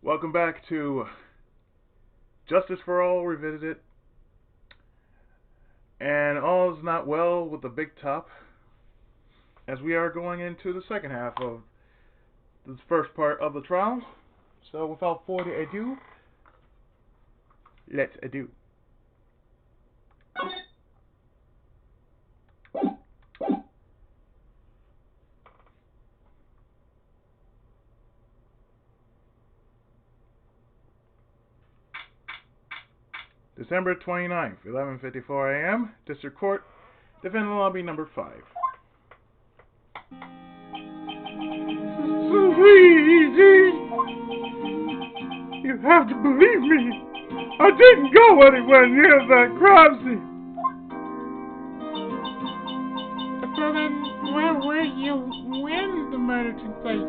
Welcome back to Justice for All Revisited. And all is not well with the big top, as we are going into the second half of this first part of the trial. So without further ado, let's ado. December 29th, 11:54 a.m., District Court, Defendant Lobby number 5. Sweetie, you have to believe me. I didn't go anywhere near that crime scene. So then, where were you when the murder took place?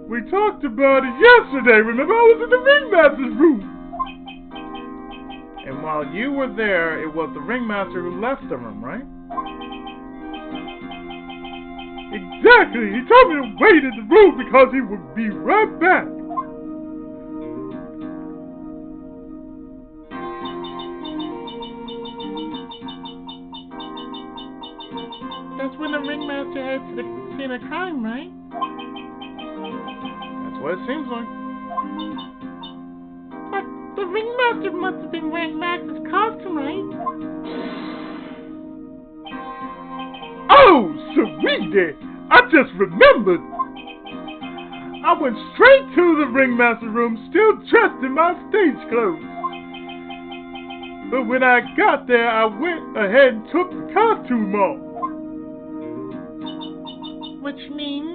We talked about it yesterday, remember? I was in the ringmaster's room. And while you were there, it was the ringmaster who left the room, right? Exactly! He told me to wait in the room because he would be right back. That's when the ringmaster had seen a crime, right? That's what it seems like. But the ringmaster must have been wearing Max's costume, right? Oh, sweetie! I just remembered! I went straight to the ringmaster room, still dressed in my stage clothes. But when I got there, I went ahead and took the costume off. Which means?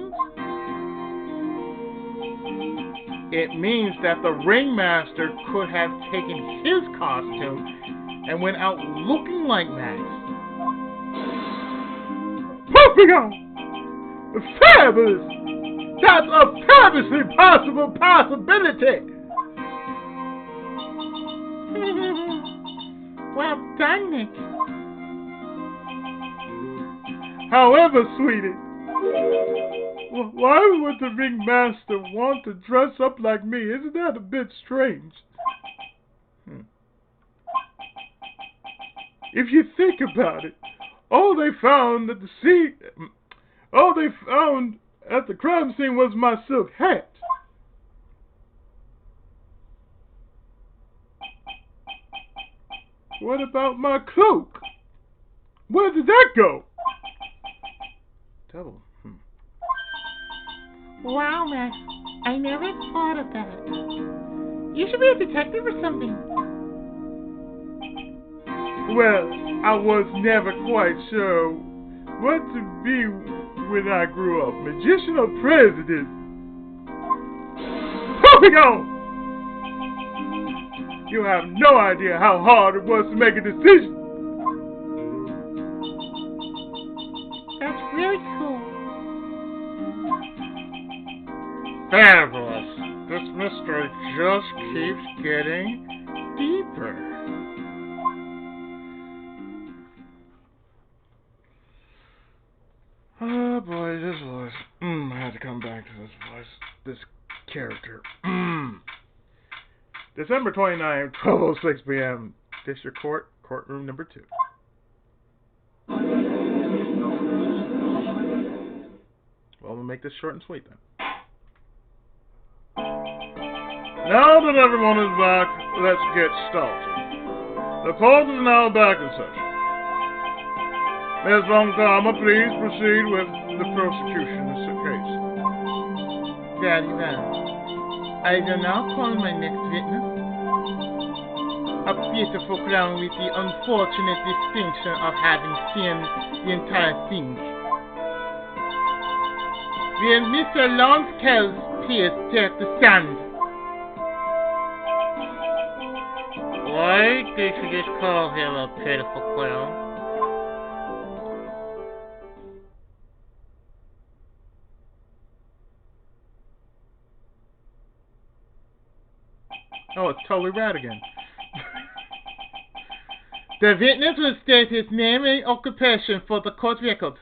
It means that the ringmaster could have taken his costume and went out looking like Max. Moving on! Fabulous! That's a fabulously possible possibility! Well done, Nick. However, sweetie, why would the ringmaster want to dress up like me? Isn't that a bit strange? If you think about it, all they found at the crime scene was my silk hat. What about my cloak? Where did that go? Devil. Wow, Max. I never thought of that. You should be a detective or something. Well, I was never quite sure what to be when I grew up, magician or president. Moving on! You have no idea how hard it was to make a decision. That's really cool. Fabulous. This mystery just keeps getting deeper. Oh boy, this voice. I had to come back to this voice. This character. December 29th, 12:06 p.m. District Court, courtroom number 2. Well, we'll make this short and sweet then. Now that everyone is back, let's get started. The court is now back in session. Ms. Montgomery, please proceed with the prosecution of this case. Very well. I will now call my next witness. A beautiful clown with the unfortunate distinction of having seen the entire thing. Will Mr. Lawrence Kells please take the stand? Why did you just call him a pitiful clown? Oh, it's totally rad again. The witness will state his name and occupation for the court record.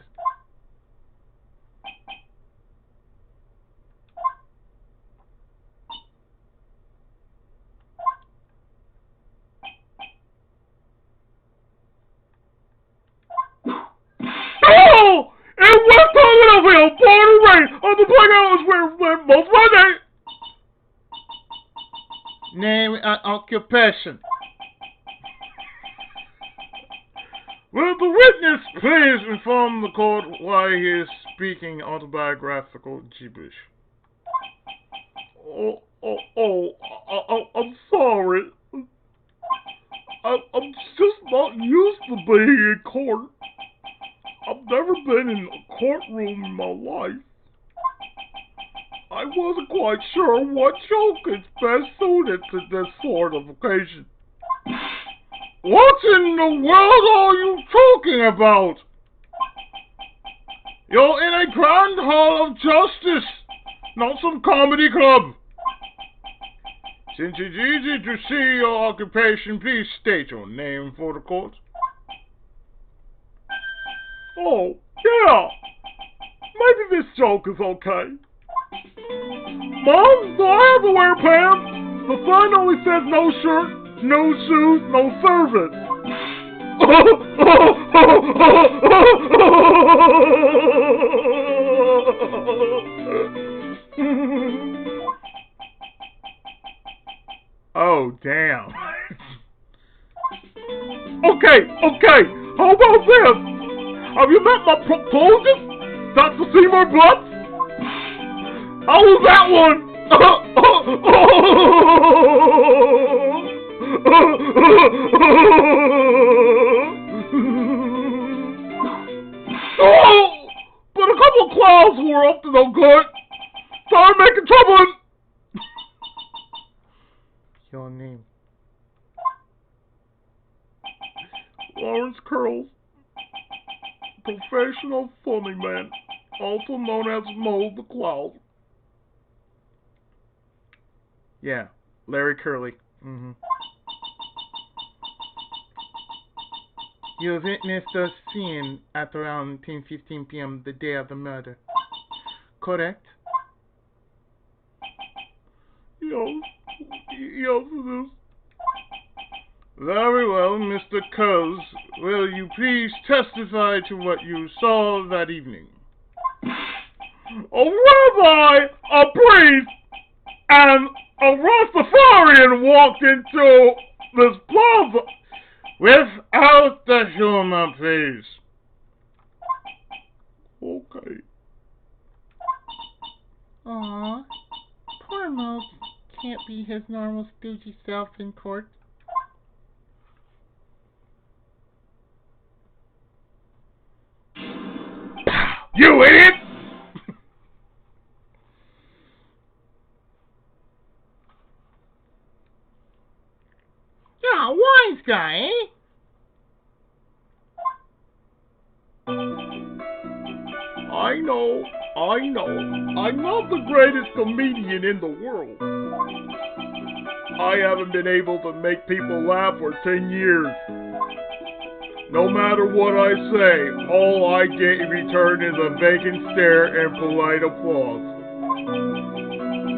occupation? Will the witness please inform the court why he is speaking autobiographical gibberish? I'm sorry. I'm just not used to being in court. I've never been in a courtroom in my life. I wasn't quite sure what joke is best suited to this sort of occasion. What in the world are you talking about? You're in a grand hall of justice, not some comedy club. Since it's easy to see your occupation, please state your name for the court. Oh, yeah. Maybe this joke is okay. Mom, do I have to wear pants? The sign only says no shirt, no shoes, no service. Oh, damn. Okay. How about this? Have you met my proctologist, Dr. Seymour Butts? How was that one? Oh, but a couple of clowns who were up to no good started making trouble. Your name. Lawrence Curls, professional funny man, also known as Mo the Clown. Yeah, Larry Curly. You witnessed the scene at around 10:15 p.m. the day of the murder, correct? Yes, it is. Very well, Mr. Curls. Will you please testify to what you saw that evening? A rabbi, a priest, and a Rastafarian walked into this plaza. Without the humor, please. Okay. Aww, poor Mo can't be his normal stoogey self in court. You idiot! Yeah, wise guy, eh? I know. I'm not the greatest comedian in the world. I haven't been able to make people laugh for 10 years. No matter what I say, all I get in return is a vacant stare and polite applause.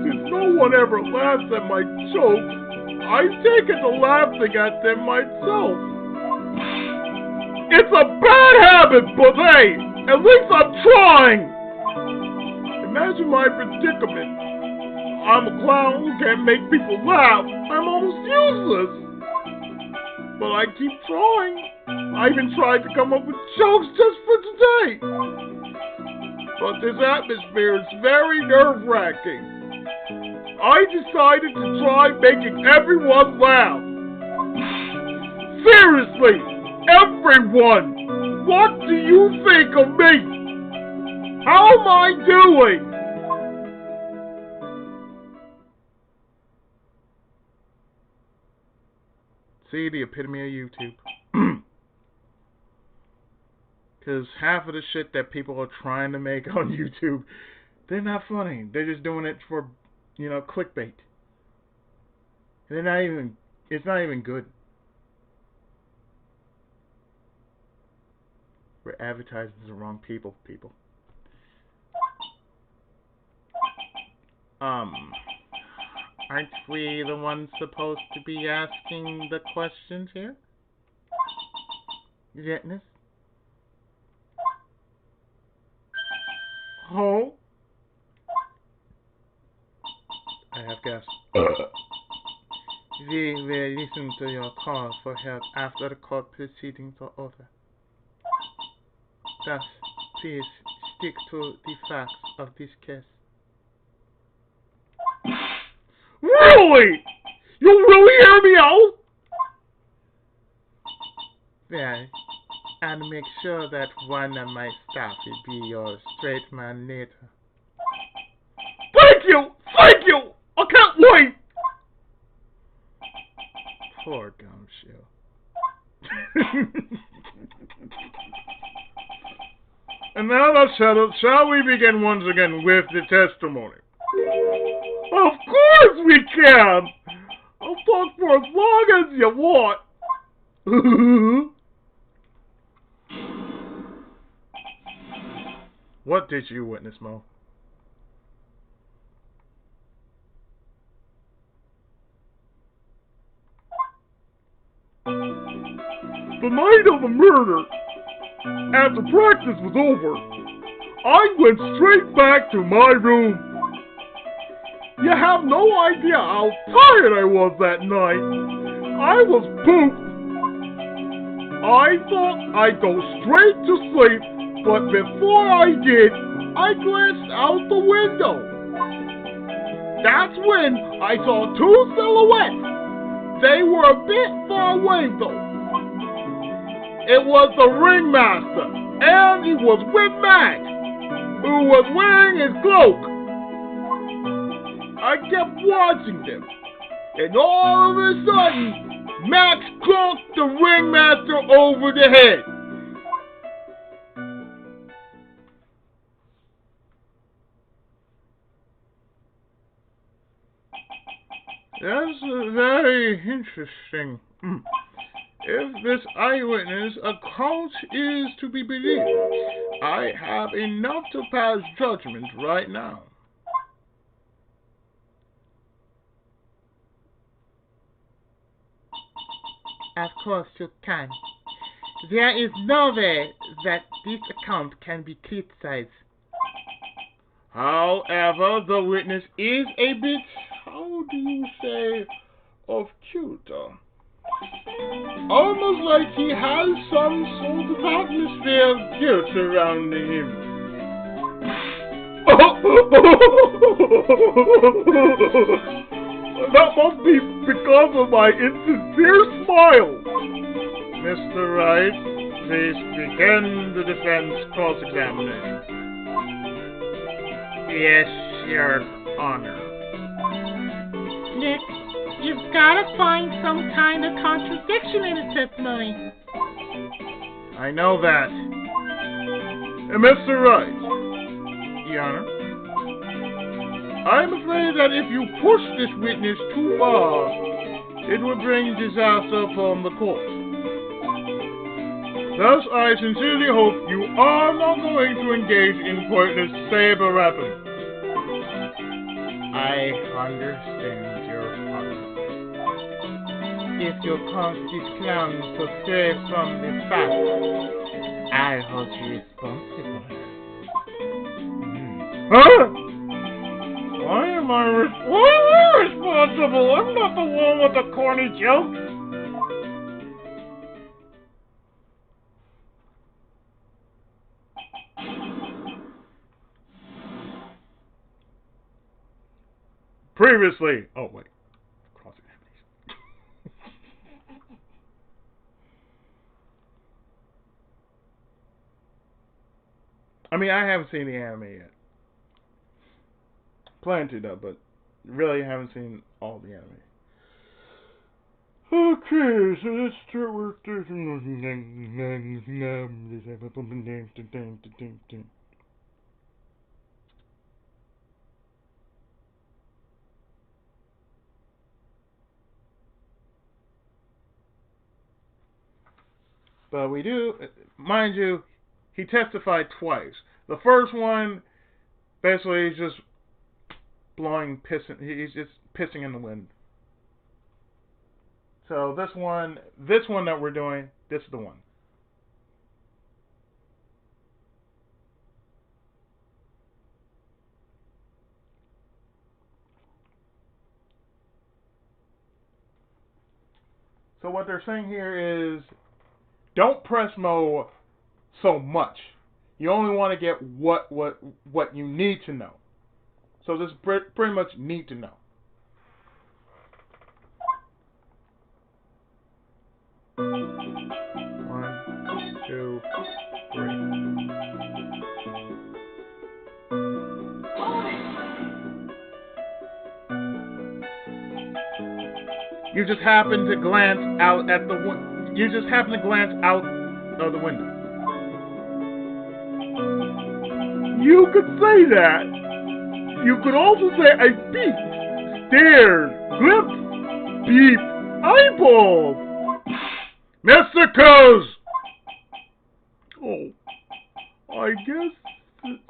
Since no one ever laughs at my jokes, I've taken to laughing at them myself. It's a bad habit, but hey, at least I'm trying. Imagine my predicament. I'm a clown who can't make people laugh. I'm almost useless. But I keep trying. I even tried to come up with jokes just for today. But this atmosphere is very nerve-wracking. I decided to try making everyone laugh. Seriously, everyone, what do you think of me? How am I doing? See, the epitome of YouTube. Because half of the shit that people are trying to make on YouTube, they're not funny. They're just doing it for, clickbait. It's not even good. We're advertising to the wrong people. Aren't we the ones supposed to be asking the questions here? Witness? Oh? I have gas. We will listen to your call for help after the court proceedings are over. Thus, please stick to the facts of this case. Really? You really hear me out? Well, and make sure that one of my staff will be your straight man later. Thank you! Thank you! I can't wait! Poor Gumshoe. And now that's settled, shall we begin once again with the testimony? Of course we can! I'll talk for as long as you want. What did you witness, Mo? The night of the murder, after practice was over, I went straight back to my room. You have no idea how tired I was that night. I was pooped. I thought I'd go straight to sleep, but before I did, I glanced out the window. That's when I saw two silhouettes. They were a bit far away though. It was the ringmaster, and he was with Max, who was wearing his cloak. I kept watching them, and all of a sudden, Max clonked the ringmaster over the head. That's very interesting. If this eyewitness account is to be believed, I have enough to pass judgment right now. Of course you can. There is no way that this account can be criticized. However, the witness is a bit, how do you say, cute. Almost like he has some sort of atmosphere of guilt surrounding him. That must be because of my insincere smile. Mr. Wright, please begin the defense cross-examination. Yes, Your Honor. Nick, you've got to find some kind of contradiction in his testimony. I know that. Mr. Wright, Your Honor. I'm afraid that if you push this witness too far, It would bring disaster upon the court. thus I sincerely hope you are not going to engage in pointless saber rapping. I understand, Your Honor. If you cause this clown to stray from the fact, I hold you responsible. Huh? Why am I responsible? I'm not the one with the corny joke. Previously. Oh, wait. Cross-examination. I mean, I haven't seen the anime yet. Plan to, though, but really haven't seen all the anime. Okay, so let's start with this. But we do, mind you, he testified twice. The first one, basically, he's just he's just pissing in the wind. So this one that we're doing, this is the one. So what they're saying here is, don't press mode so much. You only want to get what you need to know. So this is pretty much need to know. One, two, three. You just happen to glance out at the you just happen to glance out of the window. You could say that. You could also say I peeked, stared, glimpsed, peeped, eyeballed. Mr. Coos! Oh, I guess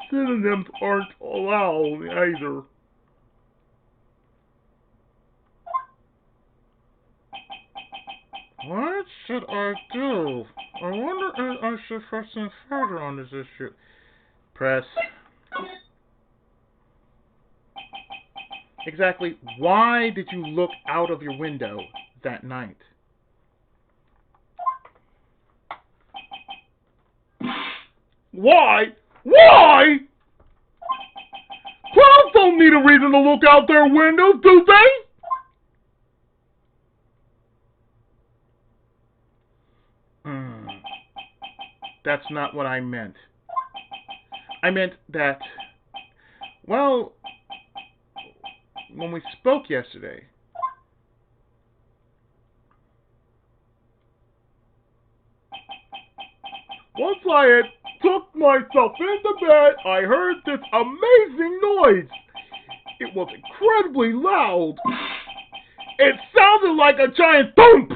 synonyms aren't allowed either. What should I do? I wonder if I should press any further on this issue. Press. Exactly why did you look out of your window that night? Why? Why? Clowns don't need a reason to look out their windows, do they? That's not what I meant. I meant that, well, when we spoke yesterday, once I had took myself into bed, I heard this amazing noise. It was incredibly loud. It sounded like a giant thump.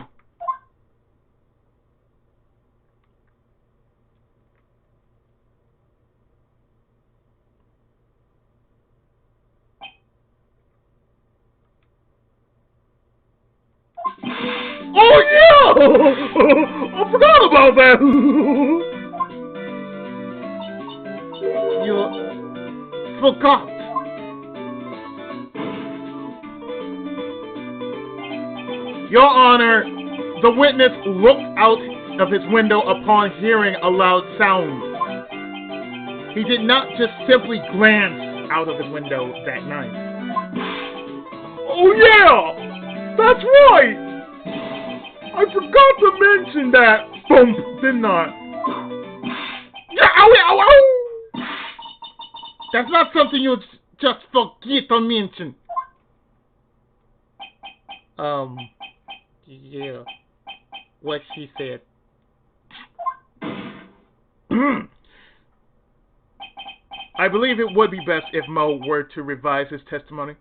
Oh yeah! I forgot about that. you forgot. Your Honor, the witness looked out of his window upon hearing a loud sound. He did not just simply glance out of his window that night. Oh yeah! That's right! I forgot to mention that, thump, didn't I? Yeah, ow, ow, ow! That's not something you just forget to mention. Yeah. What she said. I believe it would be best if Mo were to revise his testimony.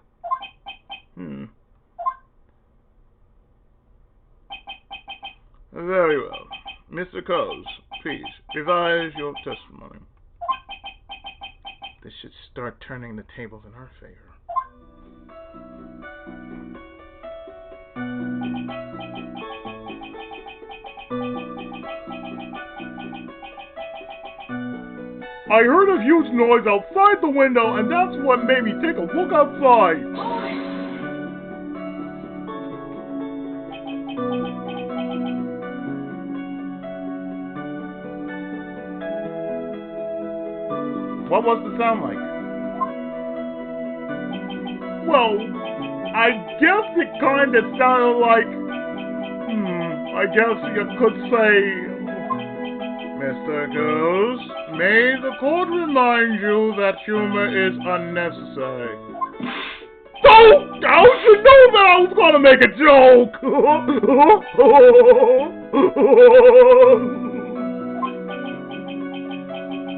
Very well. Mr. Coles, please, revise your testimony. This should start turning the tables in our favor. I heard a huge noise outside the window, and that's what made me take a look outside. What was the sound like? Well, I guess it kind of sounded like, I guess you could say, Mr. Goose, may the court remind you that humor is unnecessary. Don't you know that I was going to make a joke?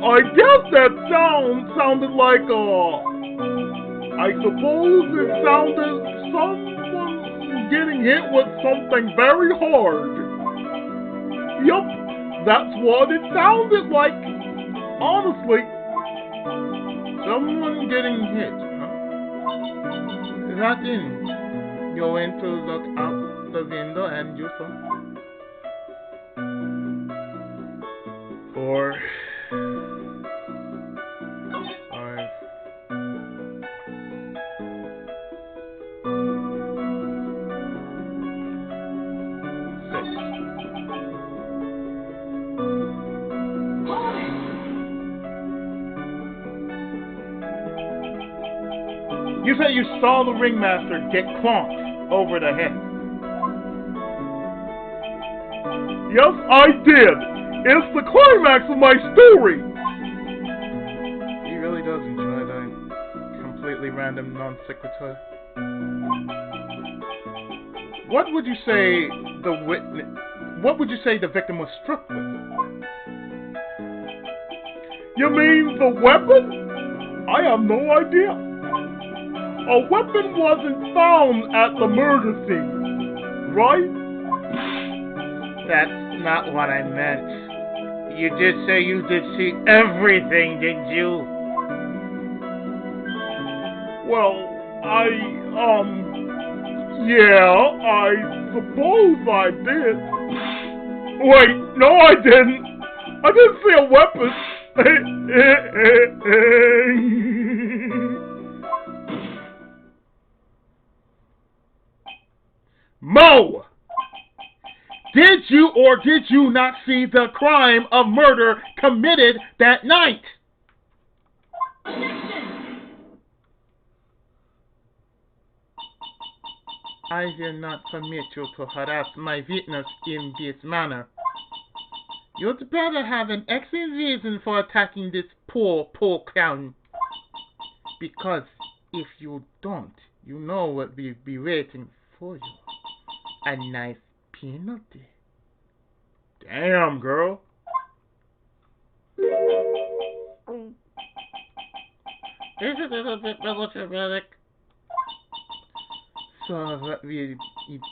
I guess that sounded like, I suppose it sounded someone getting hit with something very hard. Yup, that's what it sounded like. Honestly. Someone getting hit, huh? Nothing. You went to look out the window and you saw. 4, 5, 6. You say you saw the ringmaster get clonked over the head. Yes, I did. It's the climax of my story. He really does enjoy that completely random non sequitur. What would you say the victim was struck with? You mean the weapon? I have no idea. A weapon wasn't found at the murder scene, right? That's not what I meant. You did say you did see everything, didn't you? Well, yeah, I suppose I did. Wait, no I didn't. I didn't see a weapon. Mo! Did you or did you not see the crime of murder committed that night? I will not permit you to harass my witness in this manner. You'd better have an excellent reason for attacking this poor clown. Because if you don't, you know what will be waiting for you. A nice penalty. Damn, girl. This is a little bit melodramatic. So what will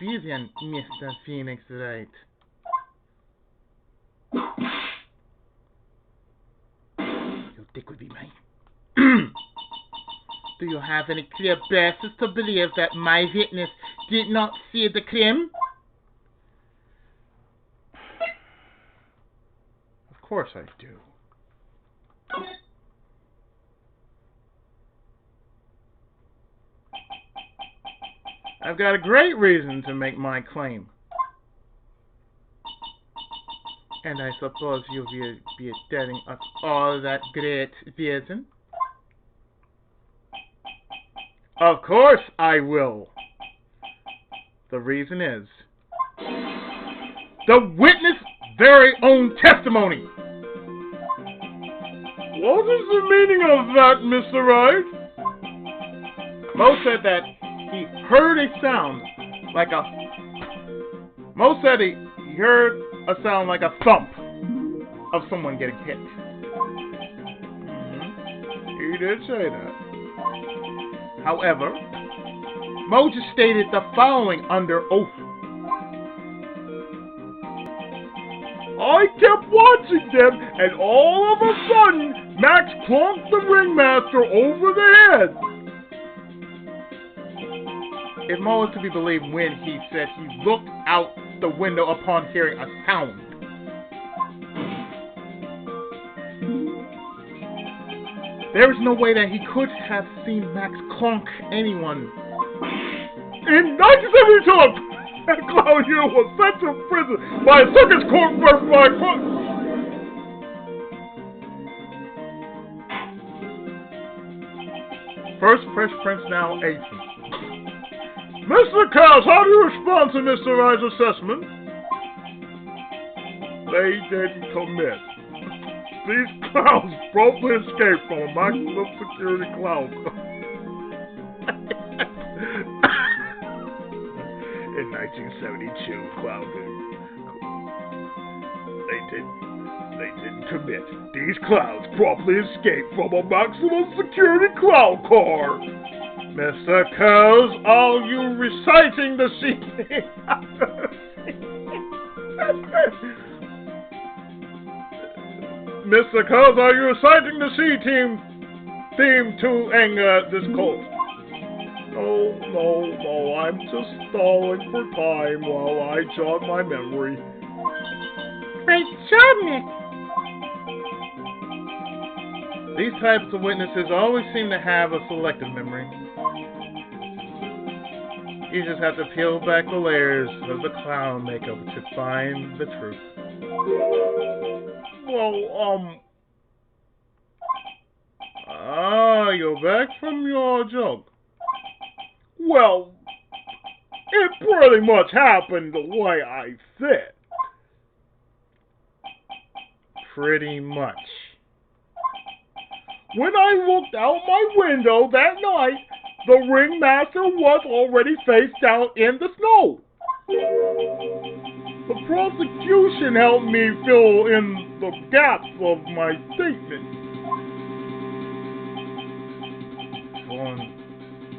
be then, Mr. Phoenix Wright? Your dick would be mine. Do you have any clear basis to believe that my witness did not see the crime? Of course I do. I've got a great reason to make my claim. And I suppose you will be telling us all that great reason? Of course I will. The reason is the witness' very own testimony. What is the meaning of that, Mr. Wright? Mo said that he heard a sound like a... Mo said he heard a sound like a thump of someone getting hit. He did say that. However, Mo just stated the following under oath. I kept watching them, and all of a sudden, Max clunked the ringmaster over the head. If Mo is to be believed when he said he looked out the window upon hearing a sound. There is no way that he could have seen Max clonk anyone. In 1972, that clown here was sent to prison by a circus court for First Fresh Prince now 18. Mr. Cowles, how do you respond to Mr. Wright's assessment? They didn't commit. These clowns promptly escaped from a maximum security clown car. In 1972, they didn't commit. These clowns promptly escaped from a maximum security clown car. Mr. Cowles, are you reciting the scene? Mr. Cowles, are you reciting the C-Team theme to anger this court? No, I'm just stalling for time while I jog my memory. Great job, Nick. These types of witnesses always seem to have a selective memory. You just have to peel back the layers of the clown makeup to find the truth. Well, you're back from your jog. Well, it pretty much happened the way I said. Pretty much. When I looked out my window that night, the ringmaster was already face down in the snow. The prosecution helped me fill in the gaps of my statement.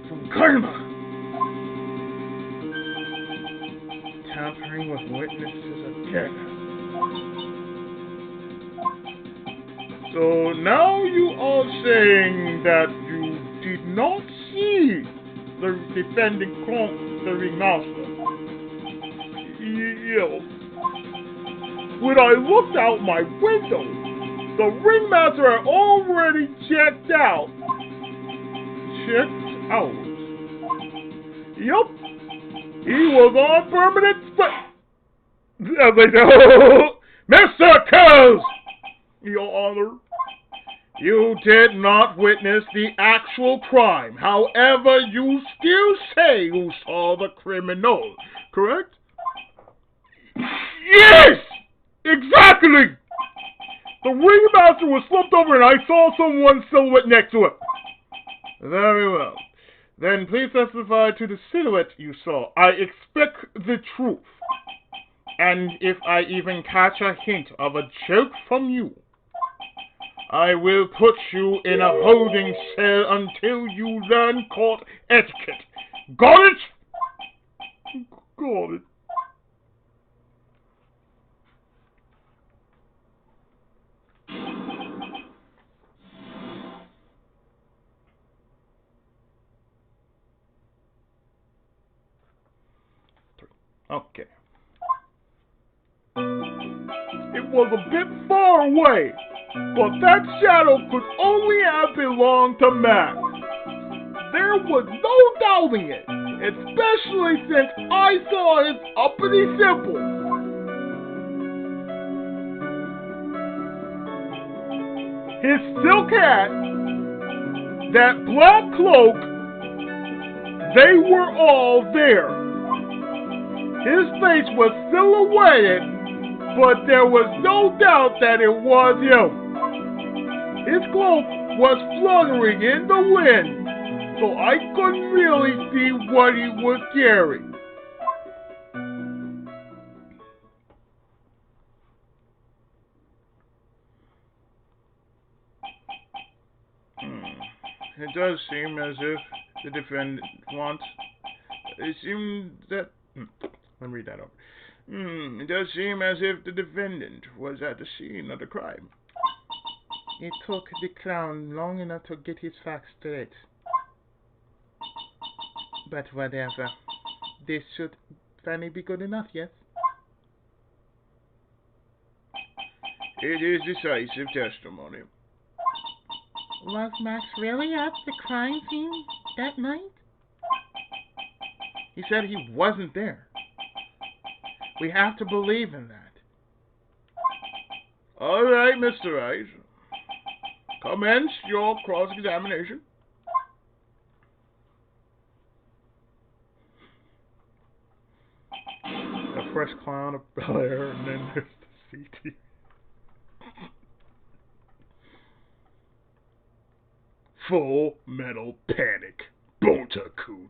From karma. Tampering with witnesses again. So now you are saying that you did not see the defending the ringmaster. Yes. When I looked out my window, the ringmaster had already checked out. Checked out? Yup. He was on permanent as they do. Mr. Coase! Your Honor, you did not witness the actual crime. However, you still say you saw the criminal, correct? Yes! Exactly! The ringmaster was slumped over and I saw someone's silhouette next to him. Very well. Then please testify to the silhouette you saw. I expect the truth. And if I even catch a hint of a joke from you, I will put you in a holding cell until you learn court etiquette. Got it? Got it. Okay. It was a bit far away, but that shadow could only have belonged to Max. There was no doubting it, especially since I saw his uppity symbol. His silk hat, that black cloak, they were all there. His face was silhouetted, but there was no doubt that it was him. His cloak was fluttering in the wind, so I couldn't really see what he was carrying. It does seem as if the defendant wants... It seems that... Let me read that over. It does seem as if the defendant was at the scene of the crime. It took the clown long enough to get his facts straight. But whatever. This should finally be good enough, yes? It is decisive testimony. Was Max really at the crime scene that night? He said he wasn't there. We have to believe in that. All right, Mr. Wright. Commence your cross-examination. A fresh clown of Bel Air, and then there's the CT. Full Metal Panic. Bontacoon.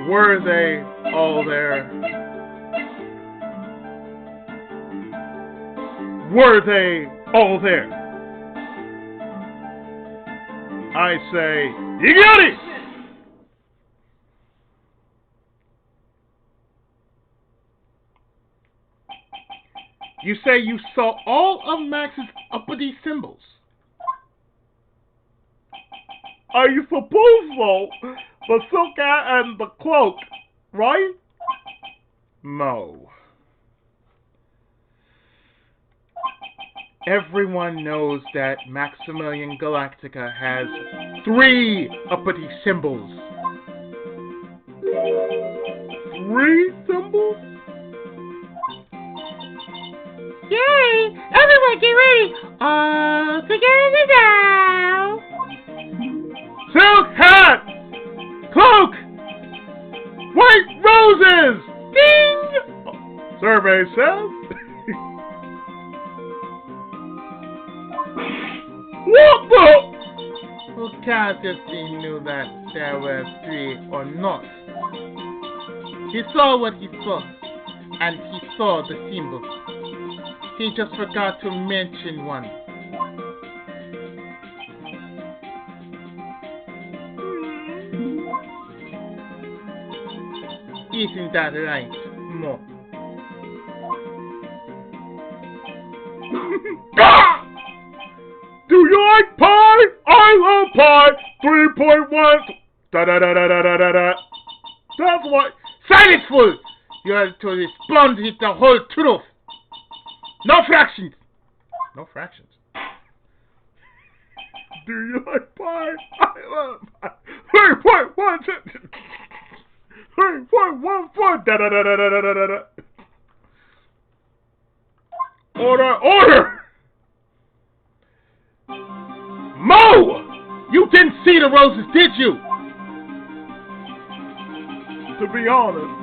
Were they all there? Were they all there? I say, you got it! You say you saw all of Max's uppity symbols? I suppose so. The silk hat and the cloak, right? No. Everyone knows that Maximilian Galactica has 3 uppity symbols. 3 symbols? Yay! Everyone get ready! All together now! Silk hat! Cloak! White roses! Ding! Survey says. What the? Who can't if he knew that there were 3 or not? He saw what he saw, and he saw the symbols. He just forgot to mention one. Isn't that right, Mo? Ah! Do you like pie? I love pie. 3.1. Da da da da da da da da. That's what. Silence, fool! You have to respond with the whole truth. No fractions. No fractions. Do you like pie? I love pie. 3.1. 3.14. Da da da da da da da da. Order, order! Mo! You didn't see the roses, did you? To be honest,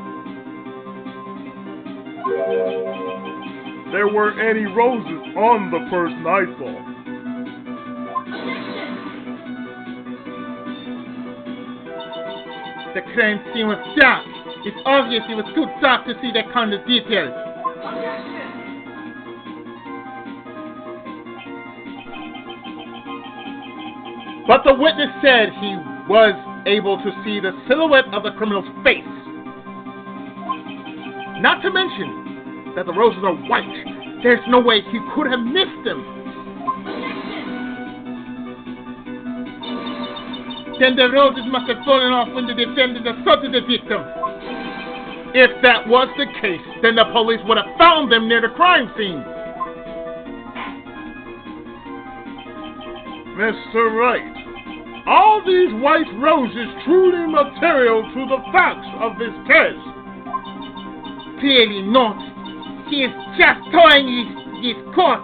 there weren't any roses on the person I saw. The crime scene was dark. It's obvious it was too dark to see that kind of detail. But the witness said he was able to see the silhouette of the criminal's face. Not to mention that the roses are white. There's no way he could have missed them. Then the roses must have fallen off when the defendant assaulted the victim. If that was the case, then the police would have found them near the crime scene. Mr. Wright, are these white roses truly material to the facts of this case? Clearly not. He is just toying his court.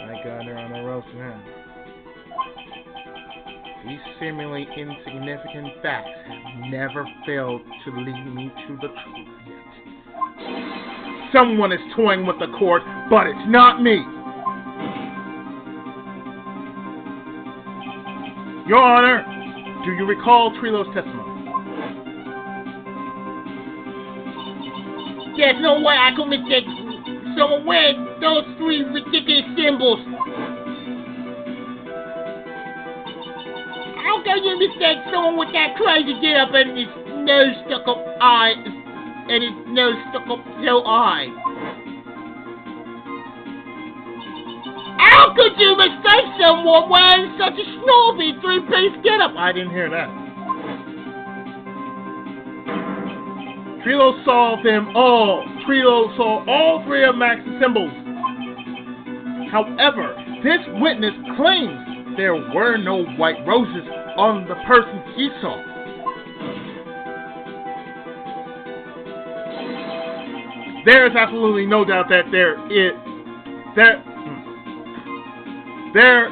I got her on a rope now. These seemingly insignificant facts have never failed to lead me to the truth yet. Someone is toying with the court, but it's not me. Your Honor, do you recall Trilo's testimony? There's no way I could mistake someone wearing those 3 ridiculous symbols. How can you mistake someone with that crazy get up and his nose stuck up eye and his nose stuck up so eye? How could you mistake someone wearing such a snobby 3-piece get-up? I didn't hear that. Trilo saw them all. Trilo saw all 3 of Max's symbols. However, this witness claims there were no white roses on the person he saw. There is absolutely no doubt that there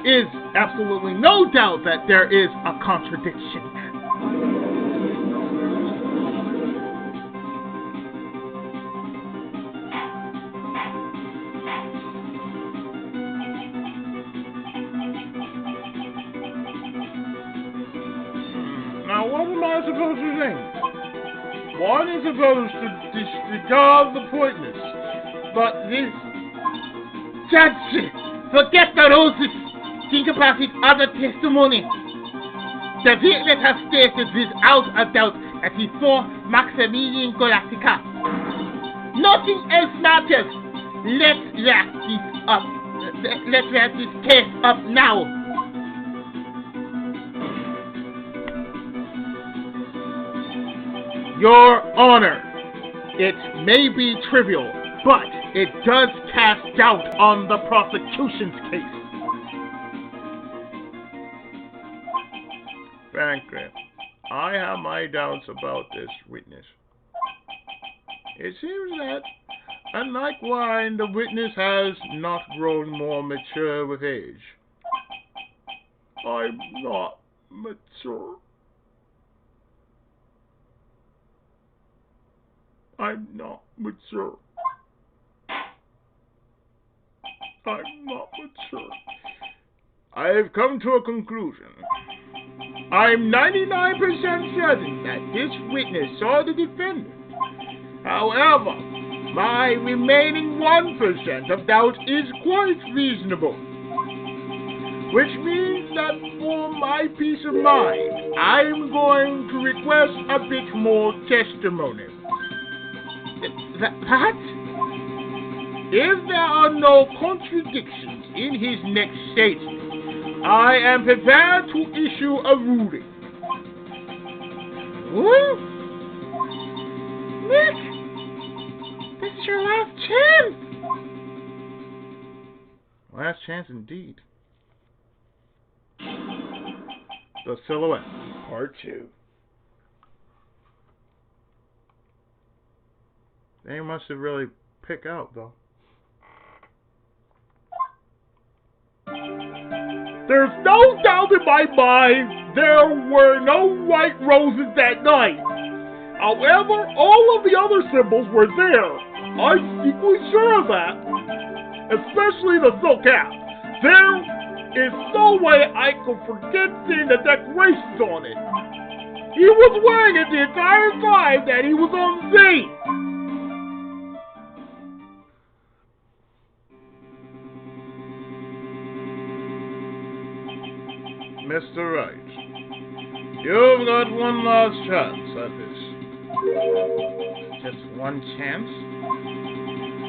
is absolutely no doubt that there is a contradiction. Now, what am I supposed to think? One is supposed to disregard the pointness, But this... Judge, forget the roses. Think about his other testimony. The witness has stated without a doubt that he saw Maximilian Galactica. Nothing else matters. Let's wrap this up. Let's wrap this case up now. Your Honor, it may be trivial, but it does cast doubt on the prosecution's case. Frankly, I have my doubts about this witness. It seems that, unlike wine, the witness has not grown more mature with age. I'm not mature. I'm not mature. I'm not mature. I have come to a conclusion. I'm 99% certain that this witness saw the defendant. However, my remaining 1% of doubt is quite reasonable. Which means that for my peace of mind, I'm going to request a bit more testimony. That? If there are no contradictions in his next statement, I am prepared to issue a ruling. What? Nick! That's your last chance! Last chance indeed. The Silhouette, Part 2. They must have really picked out, though. There's no doubt in my mind there were no white roses that night. However, all of the other symbols were there. I'm equally sure of that. Especially the silk hat. There is no way I could forget seeing the decorations on it. He was wearing it the entire time that he was on scene. Mr. Wright, you've got one last chance at this. Just one chance?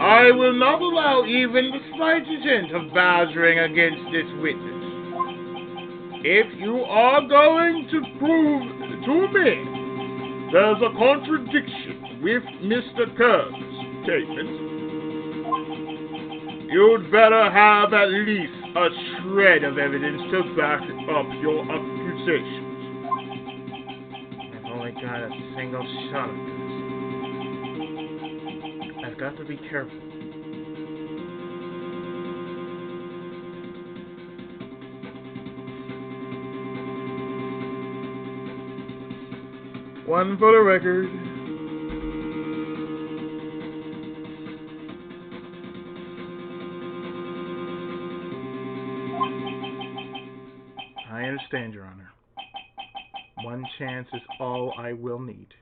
I will not allow even the slightest hint of badgering against this witness. If you are going to prove to me there's a contradiction with Mr. Kerr's statement, you'd better have at least a shred of evidence to back up your accusations. I've only got a single shot at this. I've got to be careful. One for the record. I understand, Your Honor. One chance is all I will need.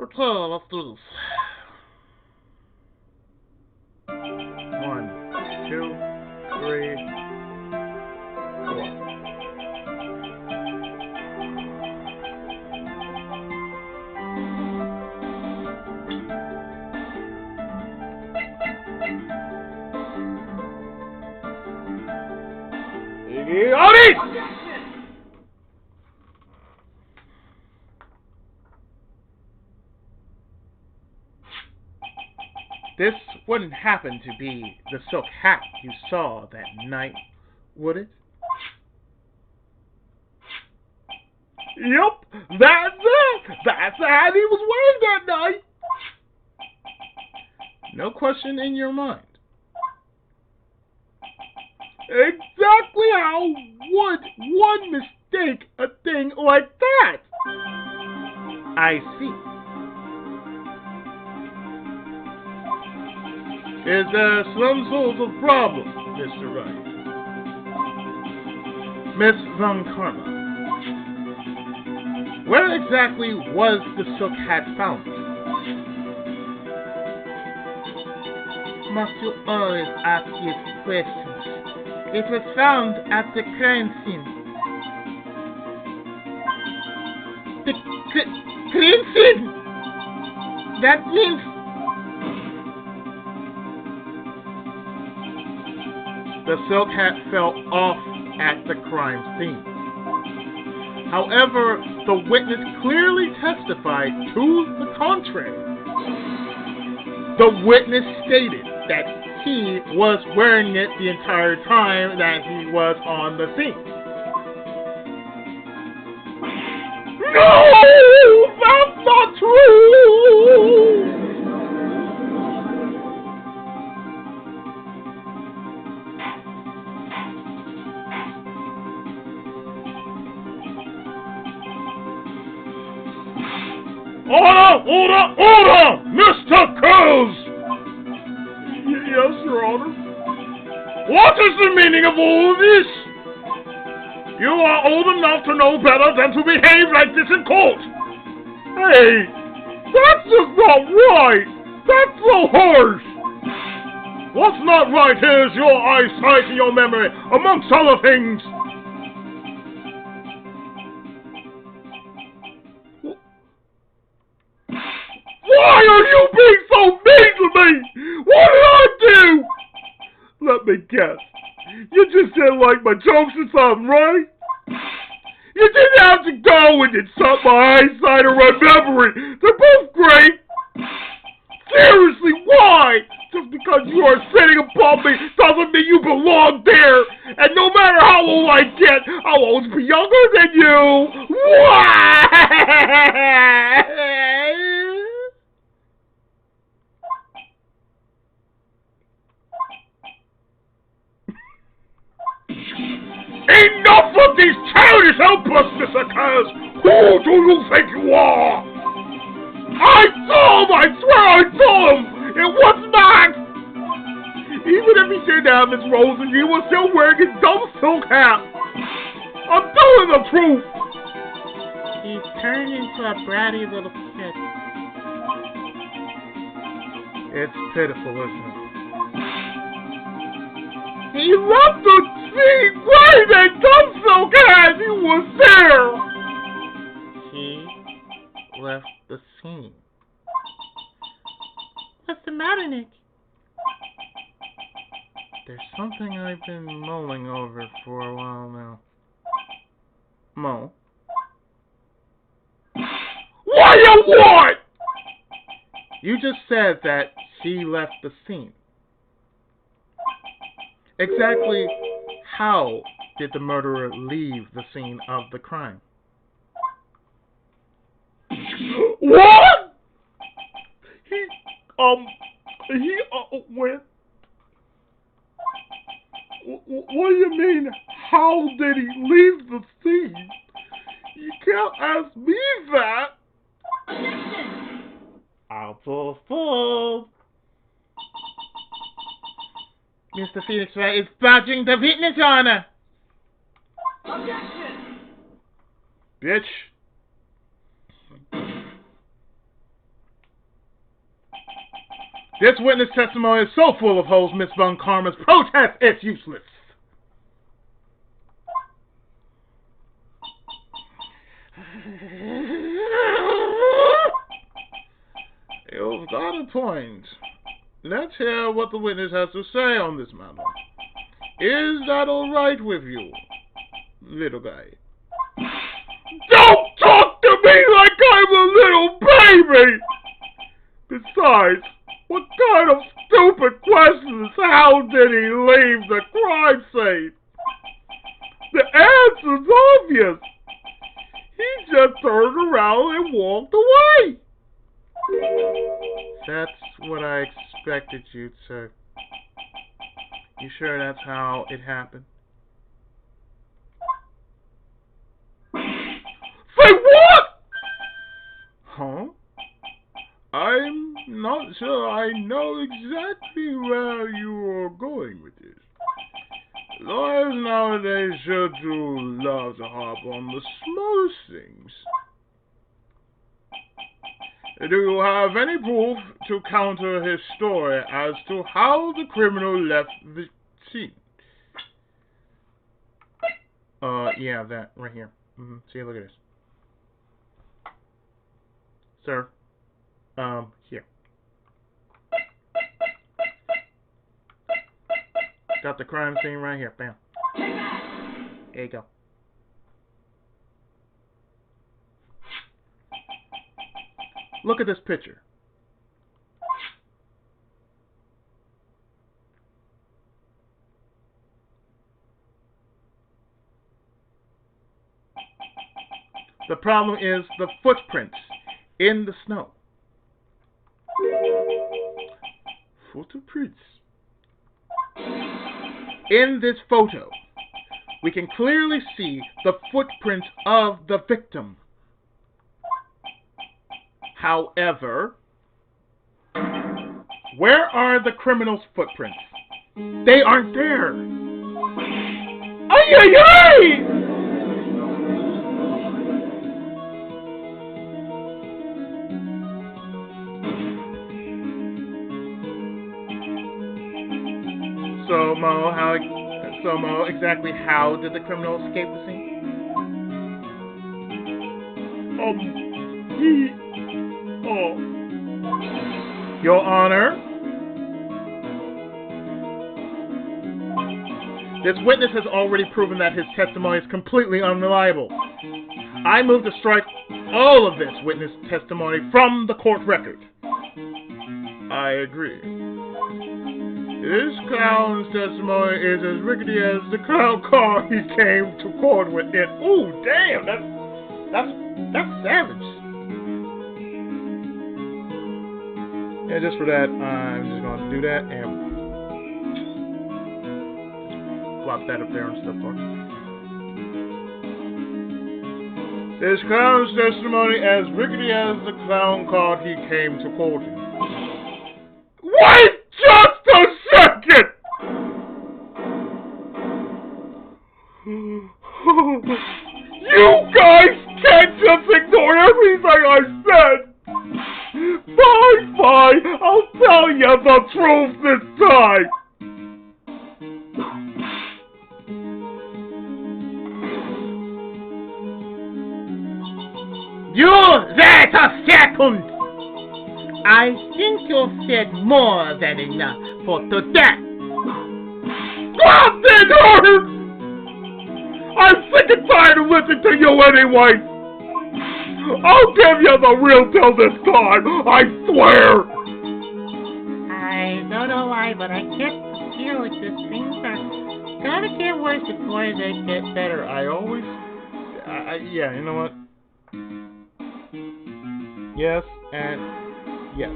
Okay, let's do this. 1, 2, 3, 4. This wouldn't happen to be the silk hat you saw that night, would it? Yep, that's it. That's the hat he was wearing that night. No question in your mind. Exactly how would one mistake a thing like that? I see. Is there some sort of problem, Mr. Wright? Miss Von Karma, where exactly was the silk hat found? Must you always ask these questions? It was found at the crime scene. The crime scene? That means the silk hat fell off at the crime scene. However, the witness clearly testified to the contrary. The witness stated that he was wearing it the entire time that he was on the scene. No! That's not true! Order! Mr. Cruz! Yes, Your Honor. What is the meaning of all this? You are old enough to know better than to behave like this in court. Hey, that's just not right. That's so harsh. What's not right here is your eyesight and your memory, amongst other things. Why are you being so mean to me? What did I do? Let me guess. You just didn't like my jokes or something, right? You didn't have to go and insult my eyesight or my memory. They're both great. Seriously, why? Just because you are sitting above me doesn't mean you belong there. And no matter how old I get, I'll always be younger than you. Why? Enough of these childish outbursts, Mr. Kaz! Who do you think you are? I saw him! I swear I saw him! It was not! Even if he did have his roses, he was still wearing his dumb silk hat! I'm telling the truth! He's turned into a bratty little kid. It's pitiful, isn't it? He left the scene right at dumb silk hat! He was there! He left the scene. What's the matter, Nick? There's something I've been mulling over for a while now. Mo? What do you want? You just said that she left the scene. Exactly how did the murderer leave the scene of the crime? What? He went... What do you mean, how did he leave the scene? You can't ask me that. Full. Mr. Phoenix Wright is badgering the witness, Your Honor. Objection! Bitch. This witness testimony is so full of holes, Miss Von Karma's protest is useless. You've got a point. Let's hear what the witness has to say on this matter. Is that all right with you, little guy? Don't talk to me like I'm a little baby! Besides, what kind of stupid question is how did he leave the crime scene? The answer's obvious. He just turned around and walked away. That's what I expected you'd say. You sure that's how it happened? Say what? Huh? I'm not sure I know exactly where you are going with this. Lawyers nowadays sure do love to harp on the smallest things. Do you have any proof to counter his story as to how the criminal left the scene? Yeah, that right here. See, look at this. Sir, here. Got the crime scene right here. Bam. There you go. Look at this picture. The problem is the footprints in the snow. Footprints. In this photo, we can clearly see the footprints of the victim. However, where are the criminal's footprints? They aren't there. Ay, ay, ay! So Mo, exactly how did the criminal escape the scene? Your Honor, this witness has already proven that his testimony is completely unreliable. I move to strike all of this witness testimony from the court record. I agree. This clown's testimony is as rickety as the clown car he came to court with. Ooh, damn, that's savage. Yeah, just for that, I'm just going to do that and plop that up there and stuff for. This clown's testimony as rickety as the clown car he came to court in. Wait just a second! You guys can't just ignore everything I said! Fine, I'll tell you the truth this time! You wait a second! I think you've said more than enough for today. Stop it, Art! I'm sick and tired of listening to you anyway! I'll give you the real deal this time, I swear! I don't know why, but I can't feel like these things are gonna get worse before they get better. Yeah, you know what? Yes, and yes.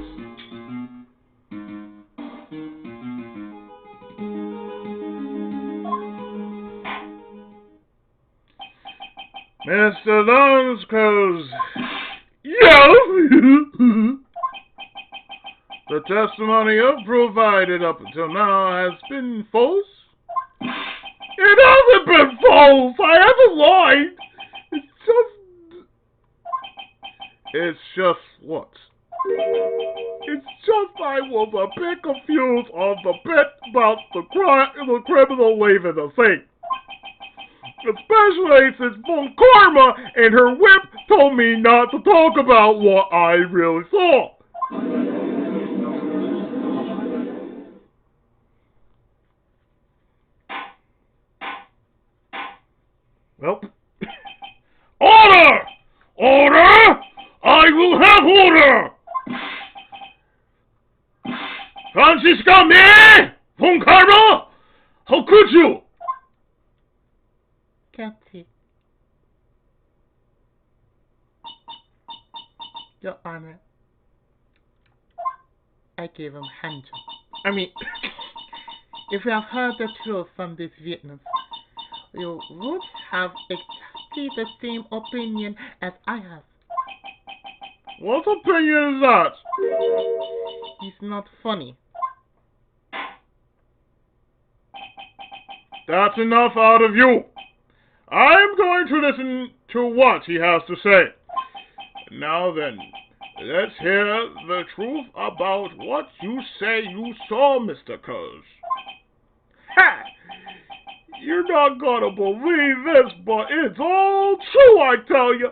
Mr. Lonscroze. Yes! The testimony you've provided up until now has been false? It hasn't been false! I haven't lied! It's just what? It's just I was a bit confused on the bit about the criminal leaving the scene. Especially since Von Karma and her whip told me not to talk about what I really saw. Well, Order! Order! I will have order! Franziska me! Von Karma! How could you? Guilty. Your Honor, I gave him handjob. I mean, if you have heard the truth from this witness, you would have exactly the same opinion as I have. What opinion is that? He's not funny. That's enough out of you. I'm going to listen to what he has to say. Now then, let's hear the truth about what you say you saw, Mr. Cuz. Ha! You're not gonna believe this, but it's all true, I tell you.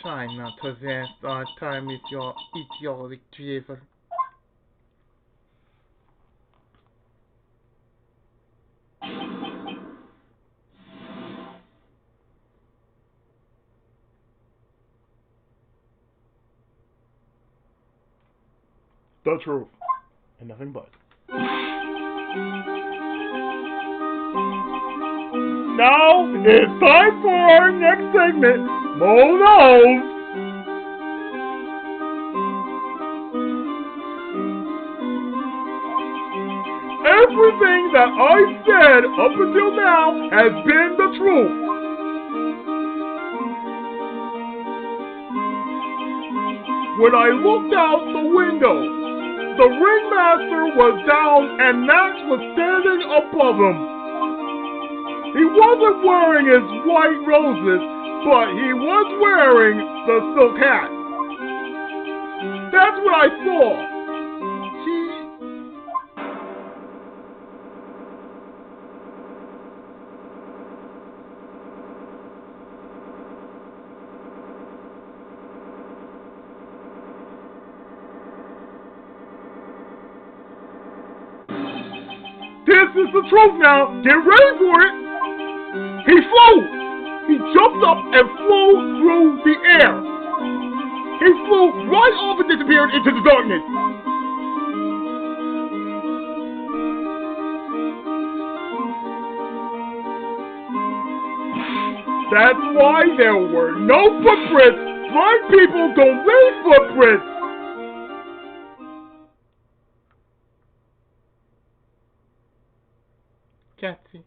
Try not to waste our time with your idiotic drivel. the truth, and nothing but. Now it's time for our next segment, Mo Knows. Everything that I've said up until now has been the truth. When I looked out the window, the ringmaster was down and Max was standing above him. He wasn't wearing his white roses, but he was wearing the silk hat. That's what I saw. This is the truth now. Get ready for it. He flew. He jumped up and flew through the air. He flew right off and disappeared into the darkness. That's why there were no footprints. Blind people don't leave footprints. Cathy,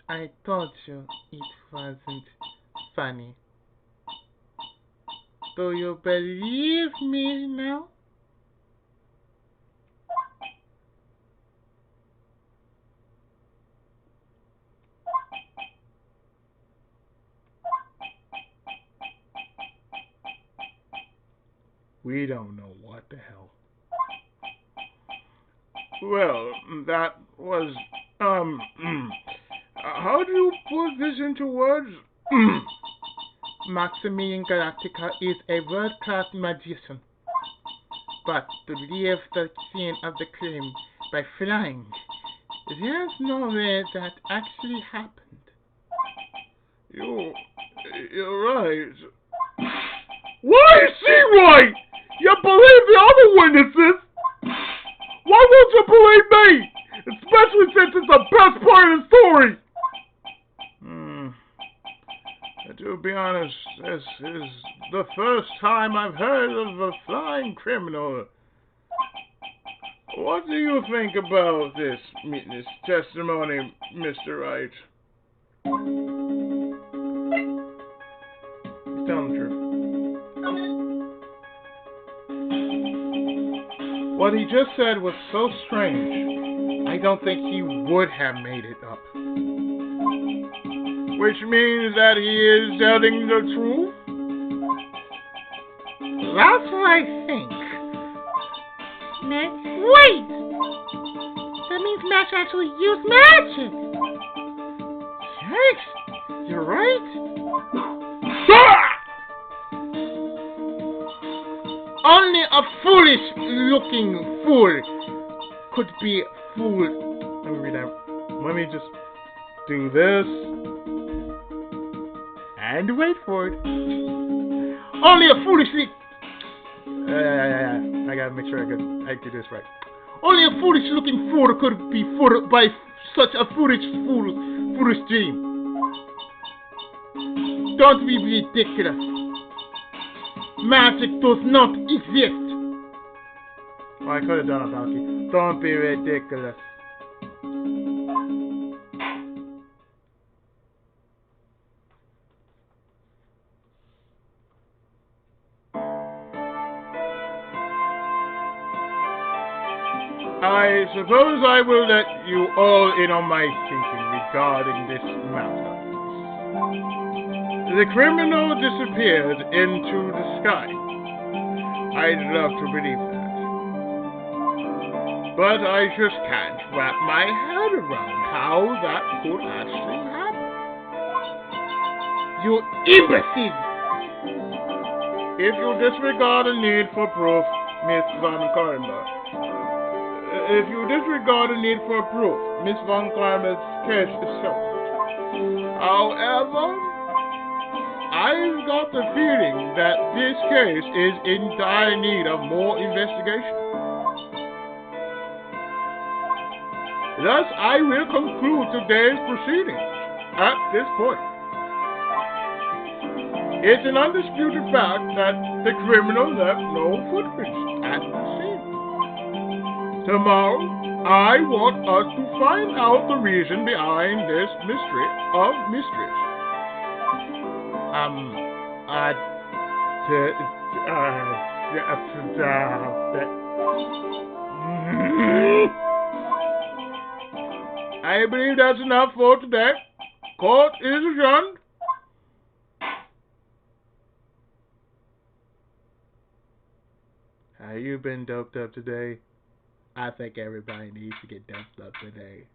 I told you it wasn't funny. Do you believe me now? We don't know what the hell. Well, that was, how do you put this into words? Maximilian Galactica is a world-class magician. But to leave the scene of the crime by flying, there's no way that actually happened. You're right. Why is she right? You believe the other witnesses? Why won't you believe me? Especially since it's the best part of the story. To be honest, this is the first time I've heard of a flying criminal. What do you think about this testimony, Mr. Wright? He's telling the truth. What he just said was so strange, I don't think he would have made it up. Which means that he is telling the truth? That's what I think. Wait! That means Max actually used magic! Yes, you're right. Only a foolish-looking fool could be fooled. Let me read that. Let me just do this. And wait for it. Only a foolishly... I gotta make sure I do this right. Only a foolish-looking fool could be fooled by such a foolish dream. Don't be ridiculous. Magic does not exist. Well, I could have done it, Balky. Don't be ridiculous. I suppose I will let you all in on my thinking regarding this matter. The criminal disappeared into the sky. I'd love to believe that. But I just can't wrap my head around how that could actually happen. You imbecile! If you disregard the need for proof, Miss Von Karma. If you disregard the need for proof, Miss Von Karma's case is solved. However, I've got the feeling that this case is in dire need of more investigation. Thus, I will conclude today's proceedings at this point. It's an undisputed fact that the criminal left no footprints at the scene. Tomorrow, I want us to find out the reason behind this mystery of mysteries. I believe that's enough for today. Court is adjourned. Have you been doped up today? I think everybody needs to get doped up today.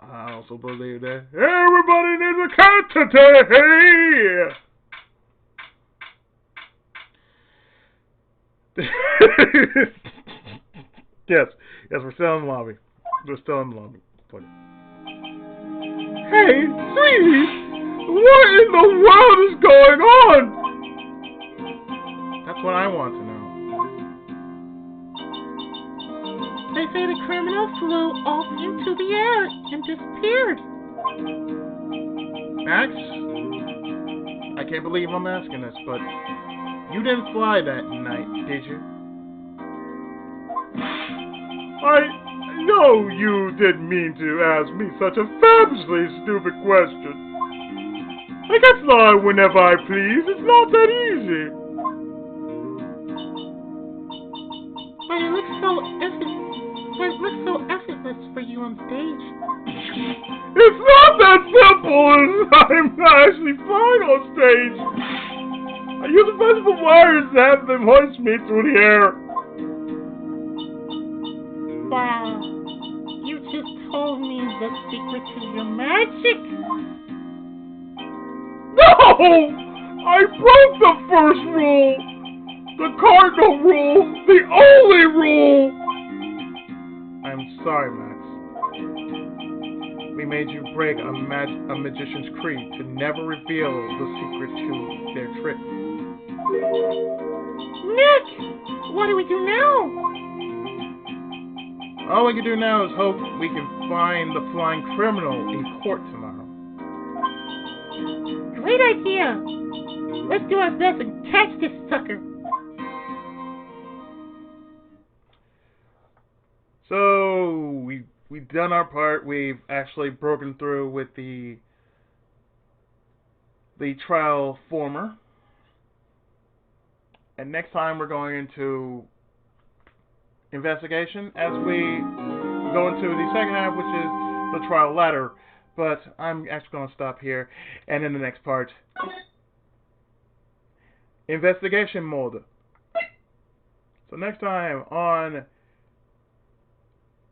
I also believe that everybody needs a cat today. Yes, we're still in the lobby. Hey, sweetie, what in the world is going on? That's what I want to know. They say the criminal flew off into the air and disappeared. Max, I can't believe I'm asking this, but you didn't fly that night, did you? I know you didn't mean to ask me such a fabulously stupid question. I can fly whenever I please. It's not that easy. But it looks so effortless for you on stage. It's not that simple as I'm actually flying on stage. I use a bunch of wires to have them hoist me through the air. Wow. You just told me the secret to your magic. No! I broke the first rule. The cardinal rule. The only rule. I'm sorry, Max. We made you break a magician's creed to never reveal the secret to their trick. Nick! What do we do now? All we can do now is hope we can find the flying criminal in court tomorrow. Great idea! Let's do our best and catch this sucker. So, we've done our part. We've actually broken through with the trial former. And next time we're going into investigation as we go into the second half, which is the trial ladder. But I'm actually going to stop here. And in the next part, investigation mode. So next time on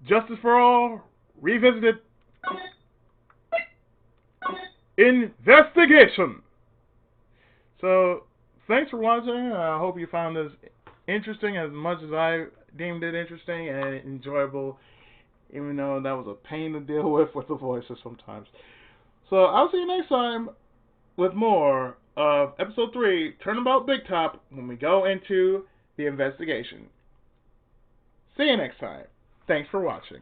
Justice for All Revisited Investigation. So thanks for watching. I hope you found this interesting as much as I deemed it interesting and enjoyable, even though that was a pain to deal with the voices sometimes. So I'll see you next time with more of episode 3, Turnabout Big Top, when we go into the investigation. See you next time. Thanks for watching.